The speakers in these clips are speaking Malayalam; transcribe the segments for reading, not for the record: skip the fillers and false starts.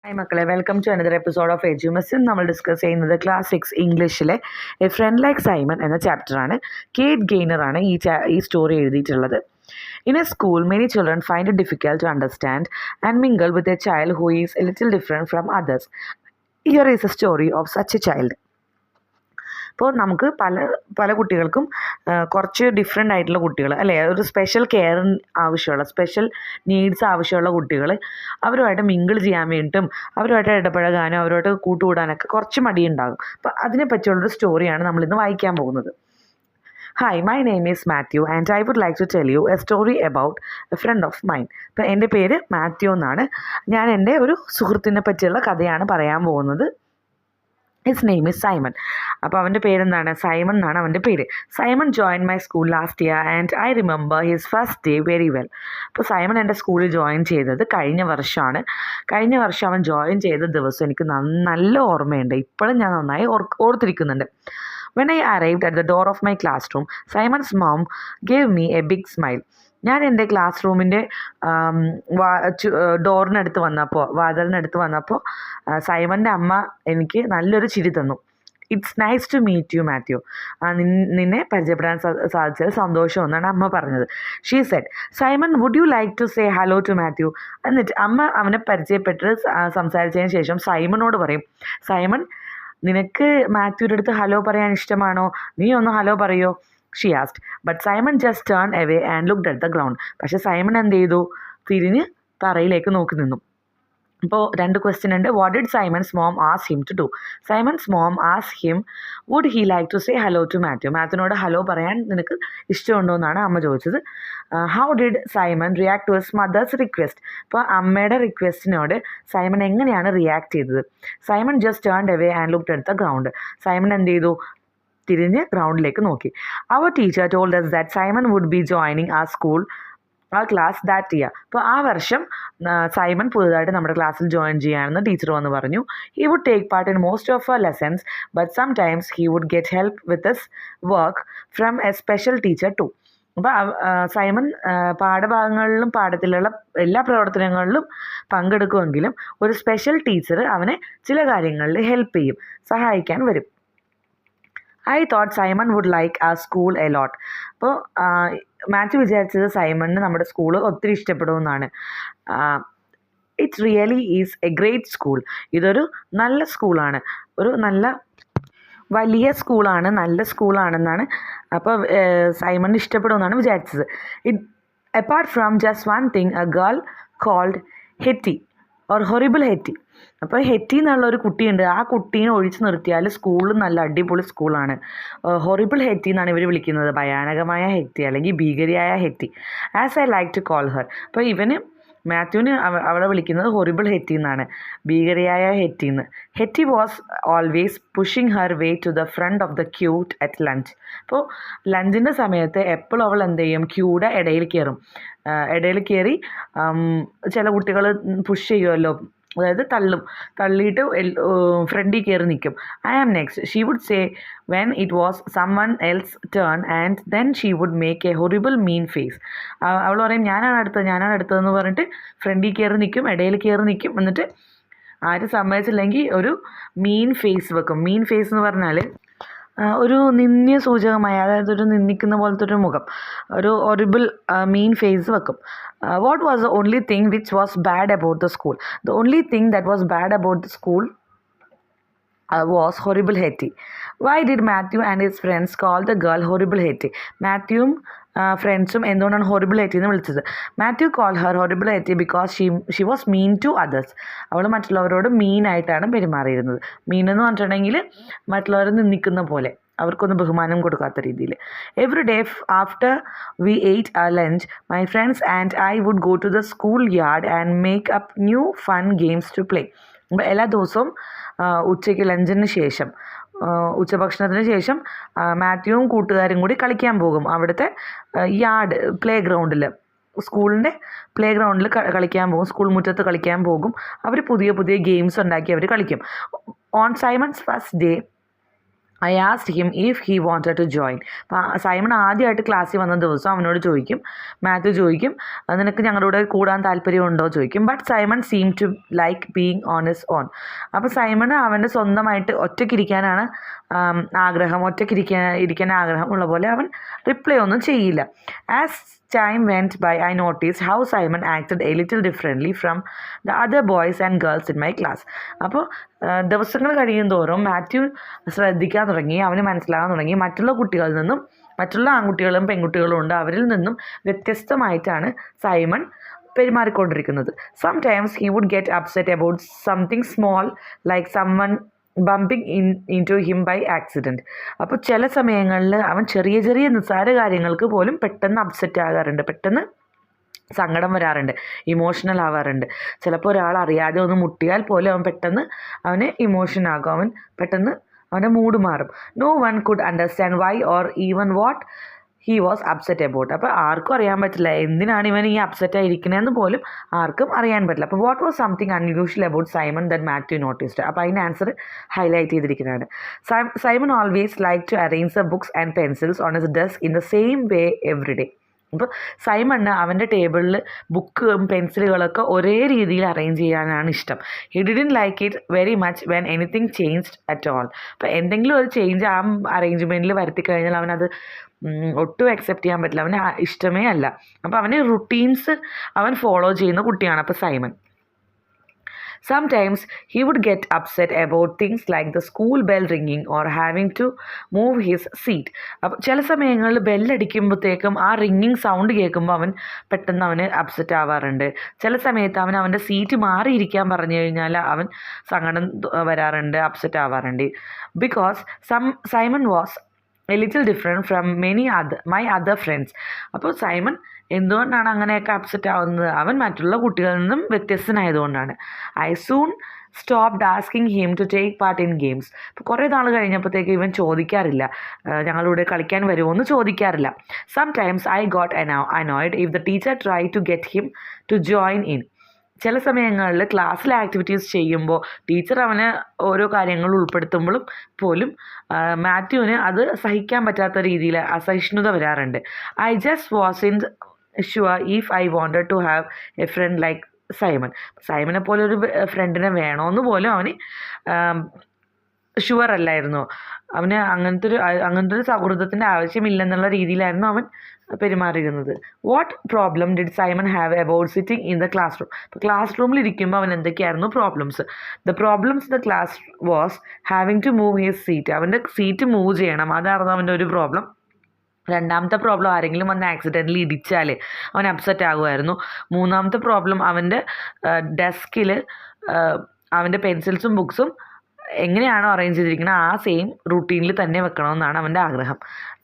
ഹായ് മക്കളെ, welcome to another episode of Edumasin. നമ്മൾ ഡിസ്കസ് ചെയ്യുന്നത് ക്ലാസ് 6 ഇംഗ്ലീഷിലെ എ ഫ്രണ്ട് ലൈക്ക് സൈമൺ എന്ന ചാപ്റ്ററാണ്. കേറ്റ് ഗെയ്നറാണ് ഈ സ്റ്റോറി എഴുതിയിട്ടുള്ളത്. In a school many children find it difficult to understand and mingle with a child who is a little different from others. Here is a story of such a child. അപ്പോൾ നമുക്ക് പല കുട്ടികൾക്കും കുറച്ച് ഡിഫറെൻ്റ് ആയിട്ടുള്ള കുട്ടികൾ അല്ലേ, ഒരു സ്പെഷ്യൽ കെയർ ആവശ്യമുള്ള, സ്പെഷ്യൽ നീഡ്സ് ആവശ്യമുള്ള കുട്ടികൾ അവരുമായിട്ട് മിങ്കിൾ ചെയ്യാൻ വേണ്ടിയിട്ടും അവരുമായിട്ട് ഇടപഴകാനും അവരുമായിട്ട് കൂട്ടുകൂടാനൊക്കെ കുറച്ച് മടിയുണ്ടാകും. അപ്പോൾ അതിനെ പറ്റിയുള്ളൊരു സ്റ്റോറിയാണ് നമ്മളിന്ന് വായിക്കാൻ പോകുന്നത്. Hi, my name is Matthew and I would like to tell you a story about a friend of mine. അപ്പോൾ എൻ്റെ പേര് മാത്യു എന്നാണ്. ഞാൻ എൻ്റെ ഒരു സുഹൃത്തിനെ പറ്റിയുള്ള കഥയാണ് പറയാൻ പോകുന്നത്. His name is Simon. അപ്പോൾ അവൻ്റെ പേരെന്താണ്? സൈമൺ എന്നാണ് അവൻ്റെ പേര്. Simon join my school last year and I remember his first day very well. അപ്പോൾ സൈമൺ എൻ്റെ സ്കൂളിൽ ജോയിൻ ചെയ്തത് കഴിഞ്ഞ വർഷമാണ്. കഴിഞ്ഞ വർഷം അവൻ ജോയിൻ ചെയ്ത ദിവസം എനിക്ക് നല്ല ഓർമ്മയുണ്ട്. ഇപ്പോഴും ഞാൻ നന്നായി ഓർത്തിരിക്കുന്നുണ്ട്. When I arrived at the door of my classroom, Simon's mom gave me a big smile. ഞാൻ എൻ്റെ ക്ലാസ് റൂമിൻ്റെ ഡോറിനടുത്ത് വന്നപ്പോൾ, വാതിലിനടുത്ത് വന്നപ്പോൾ സൈമൻ്റെ അമ്മ എനിക്ക് നല്ലൊരു ചിരി തന്നു. It's nice to meet you Matthew. നിന്നെ പരിചയപ്പെടാൻ സാധിച്ചത് സന്തോഷം എന്നാണ് അമ്മ പറഞ്ഞത്. She said, Simon would you like to say hello to Matthew. എന്നിട്ട് അമ്മ അവനെ പരിചയപ്പെട്ട് സംസാരിച്ചതിന് ശേഷം സൈമണോട് പറയും, സൈമൺ, നിനക്ക് മാത്യുവിൻ്റെ അടുത്ത് ഹലോ പറയാൻ ഇഷ്ടമാണോ? നീ ഒന്ന് ഹലോ പറയോ? She asked. But Simon just turn away and looked at the ground. പക്ഷേ സൈമൺ എന്ത് ചെയ്തു? തിരിഞ്ഞ് തറയിലേക്ക് നോക്കി നിന്നു. ഇപ്പോൾ രണ്ട് ക്വസ്റ്റ്യൻ ഉണ്ട്. What did Simon's mom ask him to do? Simon's mom ask him would he like to say hello to Matthew. മാത്യുവിനോട് ഹലോ പറയാൻ നിനക്ക് ഇഷ്ടമുണ്ടോ എന്നാണ് അമ്മ ചോദിച്ചത്. How did Simon react to his mother's request? അപ്പോൾ അമ്മയുടെ റിക്വസ്റ്റിനോട് സൈമൺ എങ്ങനെയാണ് റിയാക്ട് ചെയ്തത്? Simon just turned away and looked at the ground. Simon എന്ത് ചെയ്തു? തിരിഞ്ഞ് ഗ്രൗണ്ടിലേക്ക് നോക്കി. അവർ teacher told us that Simon would be joining our class that year. അപ്പോൾ ആ വർഷം സൈമൺ പുതുതായിട്ട് നമ്മുടെ ക്ലാസ്സിൽ ജോയിൻ ചെയ്യാമെന്ന് ടീച്ചർ വന്ന് പറഞ്ഞു. He would take part in most of our lessons but sometimes he would get help with his work from a special teacher too. അപ്പോൾ സൈമൺ പാഠഭാഗങ്ങളിലും പാഠത്തിലുള്ള എല്ലാ പ്രവർത്തനങ്ങളിലും പങ്കെടുക്കുമെങ്കിലും ഒരു സ്പെഷ്യൽ ടീച്ചർ അവനെ ചില കാര്യങ്ങളിൽ ഹെൽപ്പ് ചെയ്യും, സഹായിക്കാൻ വരും. I thought Simon would like our school a lot. അപ്പോൾ മാത്യു വിചാരിച്ചത് സൈമണിന് നമ്മുടെ സ്കൂൾ ഒത്തിരി ഇഷ്ടപ്പെടുമെന്നാണ്. It's really is a great school. ഇതൊരു നല്ല സ്കൂളാണ്, ഒരു നല്ല വലിയ സ്കൂളാണ്, നല്ല സ്കൂളാണെന്നാണ് അപ്പോൾ സൈമണിന് ഇഷ്ടപ്പെടുമെന്നാണ് വിചാരിച്ചത്. Apart from just one thing, a girl called Hetty or horrible Hetty. അപ്പോൾ ഹെറ്റി എന്നുള്ള ഒരു കുട്ടിയുണ്ട്. ആ കുട്ടീനെ ഒഴിച്ചു നിർത്തിയാൽ സ്കൂൾ നല്ല അടിപൊളി സ്കൂളാണ്. ഹൊറിബിൾ ഹെറ്റി എന്നാണ് ഇവർ വിളിക്കുന്നത്, ഭയാനകമായ ഹെറ്റി അല്ലെങ്കിൽ ഭീകരിയായ Hetty. As I like to call her. അപ്പോൾ മാത്യുവിന് അവളെ വിളിക്കുന്നത് ഹൊറിബിൾ ഹെറ്റി എന്നാണ്, ഭീകരിയായ ഹെറ്റി എന്ന്. Hetty was always pushing her way to the front of the queue at lunch. അപ്പോൾ ലഞ്ചിൻ്റെ സമയത്ത് എപ്പോഴും അവൾ എന്ത് ചെയ്യും? ക്യൂടെ ഇടയിൽ കയറി ചില കുട്ടികൾ പുഷ് ചെയ്യുമല്ലോ, അതായത് തള്ളിയിട്ട് ഫ്രണ്ടിൽ കയറി നിൽക്കും. I am next, she would say when it was someone else turn and then she would make a horrible mean face. അവൾ പറയും ഞാനാണ് അടുത്തതെന്ന് പറഞ്ഞിട്ട് ഫ്രണ്ടിൽ കയറി നിൽക്കും, ഇടയിൽ കയറി നിൽക്കും, എന്നിട്ട് ആരും സമ്മതിച്ചില്ലെങ്കിൽ ഒരു മീൻ ഫേസ് വെക്കും. മീൻ ഫേസ് എന്ന് പറഞ്ഞാൽ ഒരു നിന്ദ്യ സൂചകമായ, അതായത് ഒരു നിന്ദിക്കുന്ന പോലത്തെ ഒരു മുഖം, ഒരു ഹൊറിബിൾ മീൻ ഫേസ് വെക്കും. What was the only thing which was bad about the school? The only thing that was bad about the school was horrible Hetty. Why did Matthew and his friends call the girl horrible Hetty? മാത്യുവും ഫ്രണ്ട്സും എന്തുകൊണ്ടാണ് ഹൊറിബിൾ ഹെറ്റി എന്ന് വിളിച്ചത്? Matthew call her horrible Hetty because she was mean to others. അവൾ മറ്റുള്ളവരോട് മീനായിട്ടാണ് പെരുമാറിയിരുന്നത്. മീൻ എന്ന് പറഞ്ഞിട്ടുണ്ടെങ്കിൽ മറ്റുള്ളവരെ നിന്ദിക്കുന്ന പോലെ, അവർക്കൊന്നും ബഹുമാനം കൊടുക്കാത്ത രീതിയിൽ. Every day after we ate our lunch my friends and I would go to the school yard and make up new fun games to play. അപ്പോൾ എല്ലാ ദിവസവും ഉച്ചയ്ക്ക് ലഞ്ചിന് ശേഷം, ഉച്ചഭക്ഷണത്തിന് ശേഷം മാത്യുവും കൂട്ടുകാരും കൂടി കളിക്കാൻ പോകും. അവിടുത്തെ യാർഡ് പ്ലേ ഗ്രൗണ്ടിൽ, സ്കൂളിൻ്റെ പ്ലേ ഗ്രൗണ്ടിൽ കളിക്കാൻ പോകും, സ്കൂൾ മുറ്റത്ത് കളിക്കാൻ പോകും. അവർ പുതിയ പുതിയ ഗെയിംസ് ഉണ്ടാക്കി അവർ കളിക്കും. On Simon's first day I asked him if he wanted to join. അപ്പോൾ സൈമൺ ആദ്യമായിട്ട് ക്ലാസ്സിൽ വന്ന ദിവസം അവനോട് ചോദിക്കും, മാത്യു ചോദിക്കും, നിനക്ക് ഞങ്ങളുടെ കൂടെ കൂടാൻ താല്പര്യമുണ്ടോ ചോദിക്കും. But Simon seem to like being on his own. അപ്പോൾ സൈമൺ അവൻ്റെ സ്വന്തമായിട്ട് ഒറ്റയ്ക്കിരിക്കാനാണ് ആഗ്രഹം, ഇരിക്കാൻ ആഗ്രഹമുള്ള പോലെ അവൻ റിപ്ലൈ ഒന്നും ചെയ്യില്ല. As time went by, I noticed how Simon acted a little differently from the other boys and girls in my class. അപ്പോൾ ദിവസങ്ങൾ കഴിയും തോറും മാത്യു ശ്രദ്ധിക്കാൻ തുടങ്ങി, അവന് മനസ്സിലാകാൻ തുടങ്ങി മറ്റുള്ള കുട്ടികളിൽ നിന്നും, മറ്റുള്ള ആൺകുട്ടികളും പെൺകുട്ടികളും ഉണ്ട്, അവരിൽ നിന്നും വ്യത്യസ്തമായിട്ടാണ് Simon പെരുമാറിക്കൊണ്ടിരിക്കുന്നത്. Sometimes he would get upset about something small like someone bumping into him by accident. അപ്പോൾ ചില സമയങ്ങളിൽ അവൻ ചെറിയ ചെറിയ നിസ്സാര കാര്യങ്ങൾക്ക് പോലും പെട്ടെന്ന് അപ്സെറ്റ് ആകാറുണ്ട്, പെട്ടെന്ന് സങ്കടം വരാറുണ്ട്, ഇമോഷണൽ ആവാറുണ്ട്. ചിലപ്പോൾ ഒരാൾ അറിയാതെ ഒന്ന് മുട്ടിയാൽ പോലും അവന് ഇമോഷൻ ആകും, അവൻ പെട്ടെന്ന് അവൻ്റെ മൂഡ് മാറും. No one could understand why or even what he was upset about. അപ്പോൾ ആർക്കും അറിയാൻ പറ്റില്ല എന്തിനാണ് ഇവൻ ഈ അപ്സെറ്റ് ആയിരിക്കണതെന്ന് പോലും ആർക്കും അറിയാൻ പറ്റില്ല. അപ്പോൾ what was something unusual about Simon that Matthew noticed. അപ്പോൾ അതിൻ്റെ ആൻസർ ഹൈലൈറ്റ് ചെയ്തിരിക്കുന്നതാണ്. Simon always like to arrange the books and pencils on his desk in the same way every day. അപ്പോൾ സൈമണ് അവൻ്റെ ടേബിളിൽ ബുക്കും പെൻസിലുകളൊക്കെ ഒരേ രീതിയിൽ അറേഞ്ച് ചെയ്യാനാണ് ഇഷ്ടം. He didn't like it very much when anything changed at all. അപ്പോൾ എന്തെങ്കിലും ഒരു ചേഞ്ച് ആ അറേഞ്ച്മെൻറ്റിൽ വരുത്തി കഴിഞ്ഞാൽ അവനത് ഒട്ടും അക്സെപ്റ്റ് ചെയ്യാൻ പറ്റില്ല, അവന് ഇഷ്ടമേ അല്ല. അപ്പോൾ അവന് റുട്ടീൻസ് അവൻ ഫോളോ ചെയ്യുന്ന കുട്ടിയാണ് അപ്പോൾ Simon. Sometimes he would get upset about things like the school bell ringing or having to move his seat. അപ്പോൾ ചില സമയങ്ങളിൽ ബെല്ലടിക്കുമ്പോഴത്തേക്കും ആ റിങ്ങിങ് സൗണ്ട് കേൾക്കുമ്പോൾ അവന് അപ്സെറ്റ് ആവാറുണ്ട്. ചില സമയത്ത് അവൻ്റെ സീറ്റ് മാറിയിരിക്കാൻ പറഞ്ഞു കഴിഞ്ഞാൽ അവൻ സങ്കടം വരാറുണ്ട്, അപ്സെറ്റ് ആവാറുണ്ട്. Because Simon was a little different from my other friends. അപ്പോൾ സൈമൺ എന്തുകൊണ്ടാണ് അങ്ങനെയൊക്കെ അപ്സെറ്റ് ആവുന്നത്? അവൻ മറ്റുള്ള കുട്ടികളിൽ നിന്നും വ്യത്യസ്തനായതുകൊണ്ടാണ്. I soon stopped asking him to take part in games. ഇപ്പോൾ കുറേ നാൾ കഴിഞ്ഞപ്പോഴത്തേക്ക് ഇവൻ ചോദിക്കാറില്ല, ഞങ്ങളുടെ കളിക്കാൻ വരുമോ എന്ന് ചോദിക്കാറില്ല. Sometimes I got annoyed if the teacher try to get him to join in. ചില സമയങ്ങളിൽ ക്ലാസ്സിലെ ആക്ടിവിറ്റീസ് ചെയ്യുമ്പോൾ ടീച്ചർ അവന് ഓരോ കാര്യങ്ങൾ ഉൾപ്പെടുത്തുമ്പോഴും പോലും മാത്യുവിന് അത് സഹിക്കാൻ പറ്റാത്ത രീതിയിൽ അസഹിഷ്ണുത വരാറുണ്ട്. I just wasn't sure if I wanted to have a friend like സൈമനെ പോലെ ഒരു ഫ്രണ്ടിനെ വേണമെന്ന് പോലും അവന് ഷുവർ അല്ലായിരുന്നു. അവന് അങ്ങനത്തെ ഒരു സൗഹൃദത്തിൻ്റെ ആവശ്യമില്ലെന്നുള്ള രീതിയിലായിരുന്നു അവൻ പെരുമാറിയിരുന്നത്. What problem did Simon have about sitting in the classroom. ഇപ്പോൾ ക്ലാസ് റൂമിൽ ഇരിക്കുമ്പോൾ അവൻ എന്തൊക്കെയായിരുന്നു problems? The problems the class was having to move his seat. അവൻ്റെ സീറ്റ് മൂവ് ചെയ്യണം, അതായിരുന്നു അവൻ്റെ ഒരു പ്രോബ്ലം. രണ്ടാമത്തെ പ്രോബ്ലം ആരെങ്കിലും വന്ന് ആക്സിഡൻ്റലി ഇടിച്ചാൽ അവൻ അപ്സെറ്റ് ആകുമായിരുന്നു. മൂന്നാമത്തെ പ്രോബ്ലം അവൻ്റെ ഡെസ്കിൽ അവൻ്റെ പെൻസിൽസും ബുക്സും എങ്ങനെയാണോ അറേഞ്ച് ചെയ്തിരിക്കുന്നത് ആ സെയിം റൂട്ടീനിൽ തന്നെ വെക്കണമെന്നാണ് അവൻ്റെ ആഗ്രഹം.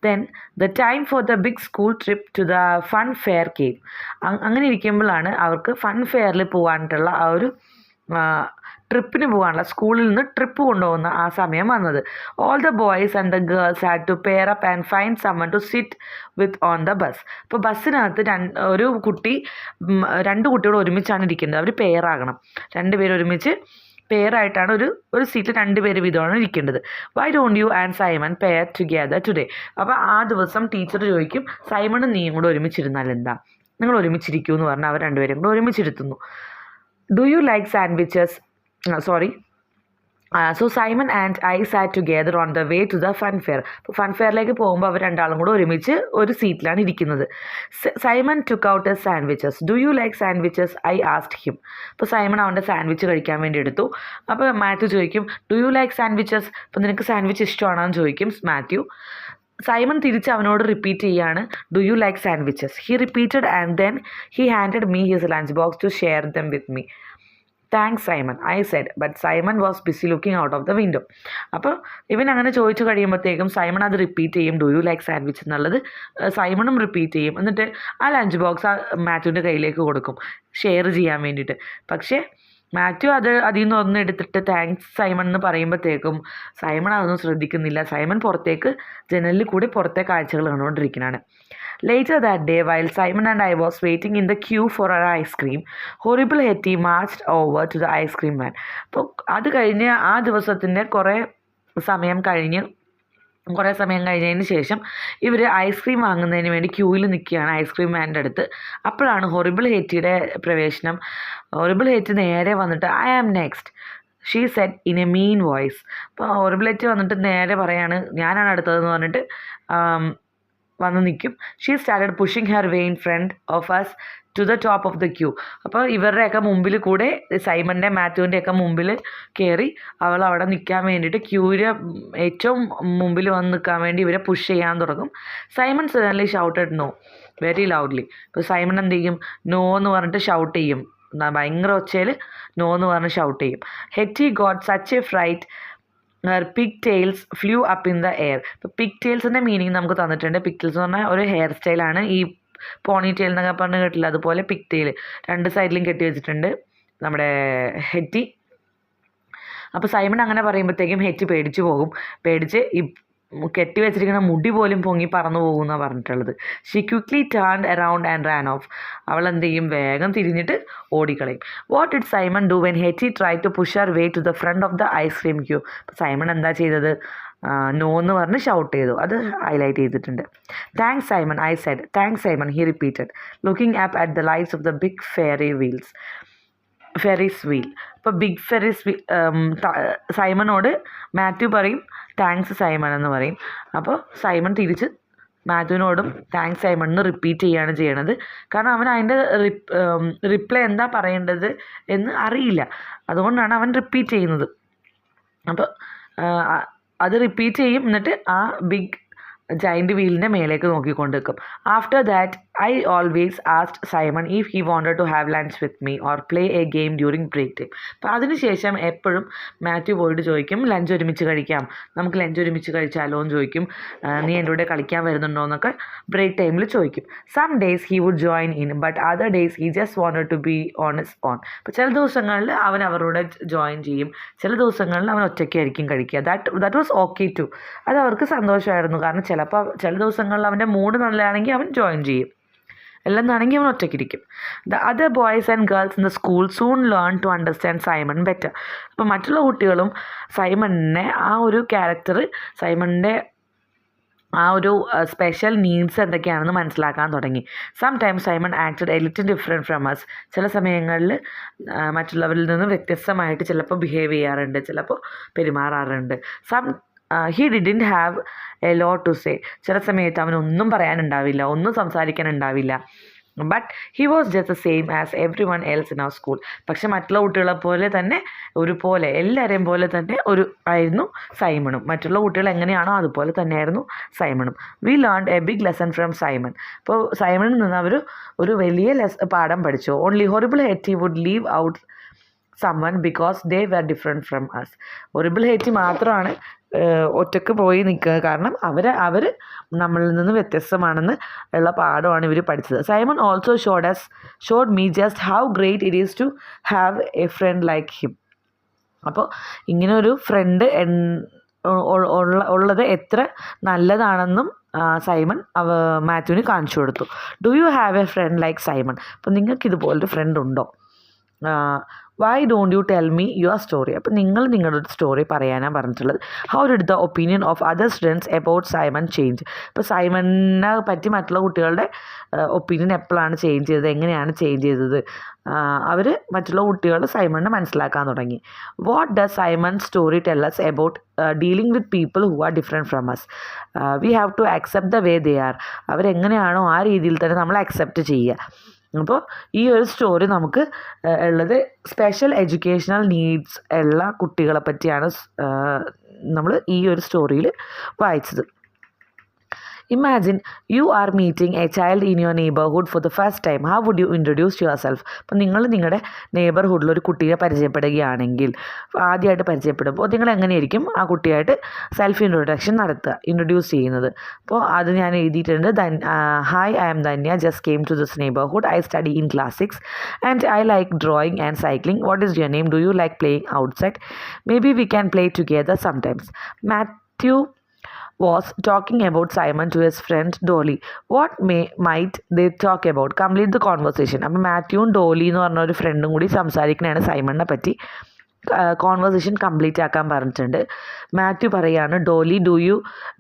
Then the time for the big school trip to the fun fair came. അങ്ങനെ ഇരിക്കുമ്പോഴാണ് അവർക്ക് ഫൺ ഫെയറിൽ പോകാനായിട്ടുള്ള ആ ഒരു ട്രിപ്പിന് പോകാനുള്ള, സ്കൂളിൽ നിന്ന് ട്രിപ്പ് കൊണ്ടുപോകുന്ന ആ സമയം വന്നത്. All the boys and the girls had to pair up and find someone to sit with on the bus. അപ്പോൾ ബസ്സിനകത്ത് രണ്ട് കുട്ടികൾ ഒരുമിച്ചാണ് ഇരിക്കുന്നത്, അവർ പെയറാകണം. രണ്ടുപേരും ഒരുമിച്ച് പെയറായിട്ടാണ് ഒരു സീറ്റിൽ 2 പേര് വീതമാണ് ഇരിക്കേണ്ടത്. Why don't you and Simon pair together today. അപ്പോൾ ആ ദിവസം ടീച്ചർ ചോദിക്കും, സൈമണും നീയും കൂടെ ഒരുമിച്ചിരുന്നാൽ എന്താ, നിങ്ങൾ ഒരുമിച്ചിരിക്കൂ എന്ന് പറഞ്ഞാൽ അവർ രണ്ടുപേരും കൂടെ ഒരുമിച്ചിരുത്തുന്നു. Do you like sandwiches? So Simon and I sat together on the way to the fun fair. അപ്പോൾ ഫൺ ഫെയറിലേക്ക് പോകുമ്പോൾ അവർ രണ്ടാളും കൂടെ ഒരുമിച്ച് ഒരു സീറ്റിലാണ് ഇരിക്കുന്നത്. Simon took out a sandwiches. Do you like sandwiches? I asked him. അപ്പോൾ സൈമൺ അവൻ്റെ സാൻഡ്വിച്ച് കഴിക്കാൻ വേണ്ടി എടുത്തു. അപ്പോൾ മാത്യു ചോദിക്കും, ഡു യു ലൈക്ക് സാൻഡ്വിച്ചസ്? അപ്പോൾ നിനക്ക് സാൻഡ്വിച്ച് ഇഷ്ടമാണോ എന്ന് ചോദിക്കും മാത്യു. സൈമൺ തിരിച്ച് അവനോട് റിപ്പീറ്റ് ചെയ്യാണ്, do you like sandwiches? He repeated and then he handed me his lunch box to share them with me. Thanks Simon, I said, but Simon was busy looking out of the window. അപ്പോൾ ഇവൻ അങ്ങനെ ചോദിച്ചു കഴിയുമ്പോഴത്തേക്കും സൈമൺ അത് റിപ്പീറ്റ് ചെയ്യും, ഡു യു ലൈക്ക് സാൻഡ്വിച്ച് എന്നുള്ളത് സൈമണും റിപ്പീറ്റ് ചെയ്യും. എന്നിട്ട് ആ ലഞ്ച് ബോക്സ് ആ മാത്യുവിൻ്റെ കയ്യിലേക്ക് കൊടുക്കും ഷെയർ ചെയ്യാൻ വേണ്ടിയിട്ട്. പക്ഷേ മാത്യു അതിൽ നിന്ന് ഒന്ന് എടുത്തിട്ട് താങ്ക്സ് സൈമൺ എന്ന് പറയുമ്പോഴത്തേക്കും സൈമൺ അതൊന്നും ശ്രദ്ധിക്കുന്നില്ല. സൈമൺ പുറത്തേക്ക് ജനലിൽ കൂടി പുറത്തെ കാഴ്ചകൾ കണ്ടുകൊണ്ടിരിക്കുന്നതാണ്. Later that day, while Simon and I was waiting in the queue for our ice cream, horrible Hetty marched over to the ice cream man. അപ്പോൾ അത് കഴിഞ്ഞ് ആ ദിവസത്തിൻ്റെ കുറേ സമയം കഴിഞ്ഞ് കുറേ സമയം കഴിഞ്ഞതിന് ശേഷം ഇവർ ഐസ്ക്രീം വാങ്ങുന്നതിന് വേണ്ടി ക്യൂവിൽ നിൽക്കുകയാണ് ഐസ്ക്രീം മാൻ്റെ അടുത്ത്. അപ്പോഴാണ് ഹൊറിബിൾ ഹേറ്റിയുടെ പ്രവേശനം. ഹൊറിബിൾ ഹേറ്റ് നേരെ വന്നിട്ട് I am next she said in a mean voice. അപ്പോൾ ഹൊറിബിൾ ഹേറ്റ് വന്നിട്ട് നേരെ പറയാണ് ഞാനാണ് അടുത്തതെന്ന് പറഞ്ഞിട്ട് വന്ന് നിൽക്കും. She started pushing her way in front of us to the top of the queue. അപ്പോൾ ഇവരുടെയൊക്കെ മുമ്പിൽ കൂടെ സൈമൻ്റെ മാത്യുവിൻ്റെയൊക്കെ മുമ്പിൽ കയറി അവൾ അവിടെ നിൽക്കാൻ വേണ്ടിയിട്ട് ക്യൂവിൻ്റെ ഏറ്റവും മുമ്പിൽ വന്ന് നിൽക്കാൻ വേണ്ടി ഇവരെ പുഷ് ചെയ്യാൻ തുടങ്ങും. Simon suddenly shouted no very loudly. ഇപ്പോൾ സൈമൺ എന്ത് ചെയ്യും, നോ എന്ന് പറഞ്ഞിട്ട് ഷൗട്ട് ചെയ്യും. ഭയങ്കര ഒച്ചയിൽ നോ എന്ന് പറഞ്ഞ് ഷൗട്ട് ചെയ്യും. ഹെറ്റി got such A freight pig tales flu up in the air. ഇപ്പോൾ പിഗ് ടെയിൽസിൻ്റെ മീനിങ് നമുക്ക് തന്നിട്ടുണ്ട്. പിഗ് ടെയിൽസ് എന്ന് പറഞ്ഞാൽ ഒരു ഹെയർ സ്റ്റൈലാണ്. ഈ പോണി ടെയിൽ എന്നൊക്കെ പറഞ്ഞ് കേട്ടില്ല, അതുപോലെ പിഗ് ടെയിൽ രണ്ട് സൈഡിലും കെട്ടി വെച്ചിട്ടുണ്ട് നമ്മുടെ ഹെറ്റി. അപ്പോൾ സൈമൺ അങ്ങനെ പറയുമ്പോഴത്തേക്കും ഹെറ്റി പേടിച്ച് പോകും. പേടിച്ച് ഈ കെട്ടി വെച്ചിരിക്കുന്ന മുടി പോലും പൊങ്ങി പറന്നു പോകുമെന്നാണ് പറഞ്ഞിട്ടുള്ളത്. She quickly turned around and ran off. അവൾ എന്ത് ചെയ്യും, വേഗം തിരിഞ്ഞിട്ട് ഓടിക്കളയും. What did Simon do when Hetty try to push her way to the front of the ice cream queue. അപ്പോൾ സൈമൺ എന്താ ചെയ്തത്, നോ എന്ന് പറഞ്ഞ് ഷൗട്ട് ചെയ്തു. അത് ഹൈലൈറ്റ് ചെയ്തിട്ടുണ്ട്. Thanks Simon I said. Thanks Simon he repeated looking up at the lights of the big ferris wheel. ഇപ്പോൾ ബിഗ് ഫെറീസ് വീൽ സൈമണോട് മാത്യു പറയും താങ്ക്സ് സൈമൺ എന്ന് പറയും. അപ്പോൾ സൈമൺ തിരിച്ച് മാത്യുവിനോടും താങ്ക്സ് സൈമൺ എന്ന് റിപ്പീറ്റ് ചെയ്യുകയാണ് ചെയ്യണത്. കാരണം അവൻ അതിൻ്റെ റിപ്ലൈ എന്താ പറയേണ്ടത് എന്ന് അറിയില്ല, അതുകൊണ്ടാണ് അവൻ റിപ്പീറ്റ് ചെയ്യുന്നത്. അപ്പോൾ അത് റിപ്പീറ്റ് ചെയ്യും. എന്നിട്ട് ആ ബിഗ് ജൈൻറ്റ് വീലിൻ്റെ മേലേക്ക് നോക്കിക്കൊണ്ട് നിൽക്കും. After that I always asked Simon if he wanted to have lunch with me or play a game during break time. അപ്പോൾ അതിനുശേഷം എപ്പോഴും മാത്യു പോയിട്ട് ചോദിക്കും ലഞ്ച് ഒരുമിച്ച് കഴിക്കാം, നമുക്ക് ലഞ്ച് ഒരുമിച്ച് കഴിച്ചാലോ എന്ന് ചോദിക്കും. നീ എൻ്റെ കൂടെ കളിക്കാൻ വരുന്നുണ്ടോ എന്നൊക്കെ ബ്രേക്ക് ടൈമിൽ ചോദിക്കും. Some days he would join in but other days he just wanted to be on his own. അപ്പോൾ ചില ദിവസങ്ങളിൽ അവൻ അവരോട് ജോയിൻ ചെയ്യും, ചില ദിവസങ്ങളിൽ അവൻ ഒറ്റയ്ക്കായിരിക്കും കഴിക്കുക. That was okay too. അത് അവർക്ക് സന്തോഷമായിരുന്നു. കാരണം ചിലപ്പോൾ ചില ദിവസങ്ങളിൽ അവൻ്റെ മൂഡ് നല്ലതാണെങ്കിൽ അവൻ ജോയിൻ ചെയ്യും, അല്ലെന്നാണെങ്കിൽ അവൻ ഒറ്റയ്ക്കിരിക്കും. The other boys and girls in the school soon learn to understand Simon better. അപ്പോൾ മറ്റുള്ള കുട്ടികളും സൈമണിനെ ആ ഒരു ക്യാരക്ടർ, സൈമണിൻ്റെ ആ ഒരു സ്പെഷ്യൽ നീഡ്സ് എന്തൊക്കെയാണെന്ന് മനസ്സിലാക്കാൻ തുടങ്ങി. Sometimes Simon acted a little different from us. ചില സമയങ്ങളിൽ മറ്റുള്ളവരിൽ നിന്ന് വ്യത്യസ്തമായിട്ട് ചിലപ്പോൾ ബിഹേവ് ചെയ്യാറുണ്ട്, ചിലപ്പോൾ പെരുമാറാറുണ്ട്. He didn't have a lot to say. ചില സമയത്ത് അവനൊന്നും പറയാനുണ്ടാവില്ല, ഒന്നും സംസാരിക്കാനുണ്ടാവില്ല. But he was just the same as everyone else in our school. പക്ഷെ മറ്റുള്ള കുട്ടികളെ പോലെ തന്നെ ഒരുപോലെ എല്ലാവരെയും പോലെ തന്നെ ആയിരുന്നു സൈമണും. മറ്റുള്ള കുട്ടികൾ എങ്ങനെയാണോ അതുപോലെ തന്നെയായിരുന്നു സൈമണും. We learned a big lesson from Simon. ഇപ്പോൾ സൈമണിൽ നിന്ന് അവർ ഒരു വലിയ പാഠം പഠിച്ചു. Only horrible Hetty would leave out someone because they were different from us. Horrible Hetty മാത്രമാണ് ഒറ്റക്ക് പോയി നിൽക്കുക, കാരണം അവർ നമ്മളിൽ നിന്ന് വ്യത്യസ്തമാണെന്ന് ഉള്ള പാഠമാണ് ഇവർ പഠിച്ചത്. Simon also showed me just how great it is to have a friend like him. അപ്പോൾ ഇങ്ങനെ ഒരു ഫ്രണ്ട് ഉള്ളത് എത്ര നല്ലതാണെന്നും സൈമൺ മാത്യുവിന് കാണിച്ചു കൊടുത്തു. Do you have a friend like Simon? അപ്പോൾ നിങ്ങൾക്ക് ഇതുപോലൊരു ഫ്രണ്ട് ഉണ്ടോ? Y don't you tell me your story? അപ്പോൾ നിങ്ങൾ നിങ്ങളുടെ ഒരു സ്റ്റോറി പറയാനാണ് പറഞ്ഞിട്ടുള്ളത്. How did the opinion of other students about Simon change? ഇപ്പോൾ സൈമണിനെ പറ്റി മറ്റുള്ള കുട്ടികളുടെ ഒപ്പീനിയൻ എപ്പോഴാണ് ചേഞ്ച് ചെയ്തത്, എങ്ങനെയാണ് ചേഞ്ച് ചെയ്തത്? അവർ മറ്റുള്ള കുട്ടികൾ സൈമണിനെ മനസ്സിലാക്കാൻ തുടങ്ങി. What does Simon story tell us about dealing with people who are different from us? We have to accept the way they are. അവരെങ്ങനെയാണോ ആ രീതിയിൽ തന്നെ നമ്മൾ അക്സെപ്റ്റ് ചെയ്യുക. അപ്പോൾ ഈ ഒരു സ്റ്റോറി നമുക്ക് ഉള്ളത് സ്പെഷ്യൽ എഡ്യൂക്കേഷണൽ നീഡ്സ് ഉള്ള കുട്ടികളെ പറ്റിയാണ് നമ്മൾ ഈ ഒരു സ്റ്റോറിയിൽ വായിച്ചത്. Imagine you are meeting a child in your neighborhood for the first time. How would you introduce yourself? അപ്പോൾ നിങ്ങൾ നിങ്ങളുടെ നെയ്ബർഹുഡിൽ ഒരു കുട്ടിയെ പരിചയപ്പെടുകയാണെങ്കിൽ, ആദ്യമായിട്ട് പരിചയപ്പെടുമ്പോൾ നിങ്ങൾ എങ്ങനെയായിരിക്കും ആ കുട്ടിയായിട്ട് സെൽഫ് ഇൻട്രൊഡ്യൂസ് ചെയ്യുന്നത്? അപ്പോൾ അത് ഞാൻ എഴുതിയിട്ടുണ്ട്. Hi, I am Dhanya, just came to this neighbourhood. I study in class 6 and I like drawing and cycling. What is your name? Do you like playing outside? Maybe we can play together sometimes. Matthew was talking about Simon to his friend Dolly. What might they talk about? Complete the conversation. അപ്പോൾ മാത്യുവും ഡോലി എന്ന് പറഞ്ഞ ഒരു ഫ്രണ്ടും കൂടി സംസാരിക്കണതാണ് സൈമണിനെ പറ്റി. കോൺവെർസേഷൻ കംപ്ലീറ്റ് ആക്കാൻ പറഞ്ഞിട്ടുണ്ട്. മാത്യു പറയാണ്, Dolly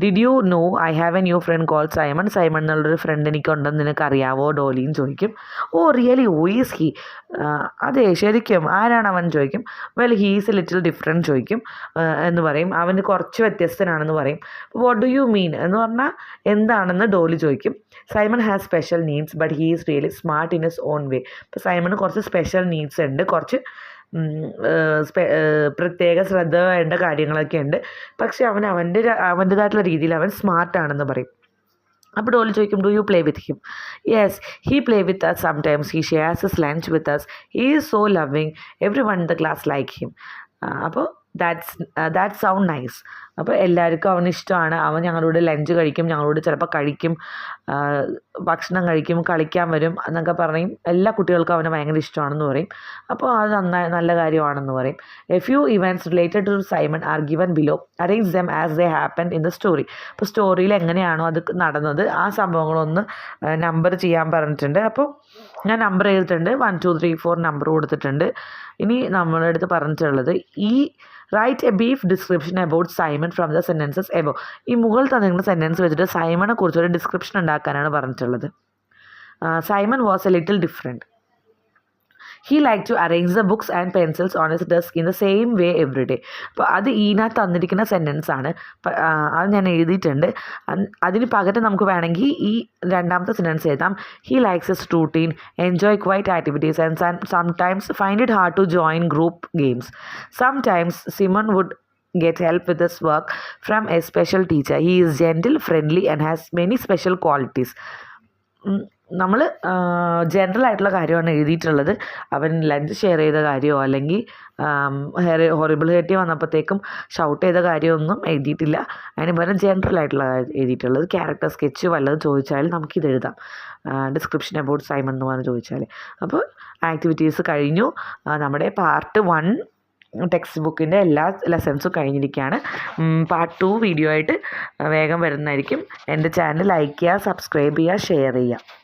did you know I have a new friend call Simon എന്നുള്ളൊരു ഫ്രണ്ട് എനിക്കുണ്ടെന്ന് നിനക്കറിയാവോ ഡോലിന്ന് ചോദിക്കും. Oh really who is he, അതെ ശരിക്കും ആരാണ് അവൻ ചോദിക്കും. Well he's a little different ചോദിക്കും എന്ന് പറയും. അവന് കുറച്ച് വ്യത്യസ്തനാണെന്ന് പറയും. വാട്ട് ഡു യു മീൻ എന്ന് പറഞ്ഞാൽ എന്താണെന്ന് ഡോലി ചോദിക്കും. Simon has special needs but he is really smart in his own വേ. ഇപ്പോൾ സൈമണ് കുറച്ച് സ്പെഷ്യൽ നീഡ്സ് ഉണ്ട്, കുറച്ച് പ്രത്യേക ശ്രദ്ധ വേണ്ട കാര്യങ്ങളൊക്കെ ഉണ്ട്. പക്ഷെ അവൻ്റേതായിട്ടുള്ള രീതിയിൽ അവൻ സ്മാർട്ടാണെന്ന് പറയും. അപ്പോൾ ഡോലി ചോദിക്കും, do you play with him? Yes he play with us sometimes, he shares his lunch with us, he is so loving, everyone in the class like him. അപ്പോൾ ദാറ്റ് സൗണ്ട് നൈസ്. അപ്പോൾ എല്ലാവർക്കും അവന് ഇഷ്ടമാണ്. അവൻ ഞങ്ങളോട് ലഞ്ച് കഴിക്കും, ഞങ്ങളോട് ചിലപ്പോൾ കഴിക്കും, ഭക്ഷണം കഴിക്കും, കളിക്കാൻ വരും എന്നൊക്കെ പറയും. എല്ലാ കുട്ടികൾക്കും അവനെ ഭയങ്കര ഇഷ്ടമാണെന്ന് പറയും. അപ്പോൾ അത് നല്ല കാര്യമാണെന്ന് പറയും. A few events related to Simon are given below, arrange them as they happen in the story. അപ്പോൾ സ്റ്റോറിയിൽ എങ്ങനെയാണോ അത് നടന്നത് ആ സംഭവങ്ങളൊന്ന് നമ്പർ ചെയ്യാൻ പറഞ്ഞിട്ടുണ്ട്. അപ്പോൾ ഞാൻ നമ്പർ ചെയ്തിട്ടുണ്ട്, 1 2 3 4 നമ്പർ കൊടുത്തിട്ടുണ്ട്. ഇനി നമ്മുടെ അടുത്ത് പറഞ്ഞിട്ടുള്ളത് write a brief description about Simon from the sentences above. ഈ മുകളിൽ തന്നിരിക്കുന്ന സെൻറ്റൻസ് വെച്ചിട്ട് സൈമണെ കുറിച്ചൊരു ഡിസ്ക്രിപ്ഷൻ ഉണ്ടാക്കാനാണ് പറഞ്ഞിട്ടുള്ളത്. Simon was a little different. He like to arrange the books and pencils on his desk in the same way every day. അപ്പോൾ അത് ഈനകത്ത് തന്നിരിക്കുന്ന സെൻറ്റൻസ് ആണ്. അത് ഞാൻ എഴുതിയിട്ടുണ്ട്. അതിന് പകരം നമുക്ക് വേണമെങ്കിൽ ഈ രണ്ടാമത്തെ സെൻറ്റൻസ് എഴുതാം. He likes his routine, enjoy quiet activities and sometimes find it hard to join group games. Sometimes Simon would get help with his work from a special teacher. He is gentle, friendly and has many special qualities. നമ്മൾ ജനറൽ ആയിട്ടുള്ള കാര്യമാണ് എഴുതിയിട്ടുള്ളത്. അവൻ ലഞ്ച് ഷെയർ ചെയ്ത കാര്യമോ അല്ലെങ്കിൽ ഹൊറിബിൾ ഹേറ്റി വന്നപ്പോഴത്തേക്കും ഷൗട്ട് ചെയ്ത കാര്യമൊന്നും എഴുതിയിട്ടില്ല. അതിന് പകരം ജനറൽ ആയിട്ടുള്ള എഴുതിയിട്ടുള്ളത്. ക്യാരക്ടർ സ്കെച്ച് വല്ലതും ചോദിച്ചാൽ നമുക്കിത് എഴുതാം. ഡിസ്ക്രിപ്ഷൻ അബൌട്ട് സൈമൺ എന്ന് പറഞ്ഞ് ചോദിച്ചാൽ. അപ്പോൾ ആക്ടിവിറ്റീസ് കഴിഞ്ഞു. നമ്മുടെ പാർട്ട് 1 ടെക്സ്റ്റ് ബുക്കിൻ്റെ എല്ലാ ലെസൺസും കഴിഞ്ഞിരിക്കുകയാണ്. പാർട്ട് 2 വീഡിയോ ആയിട്ട് വേഗം വരുന്നതായിരിക്കും. എൻ്റെ ചാനൽ ലൈക്ക് ചെയ്യുക, സബ്സ്ക്രൈബ് ചെയ്യുക, ഷെയർ ചെയ്യുക.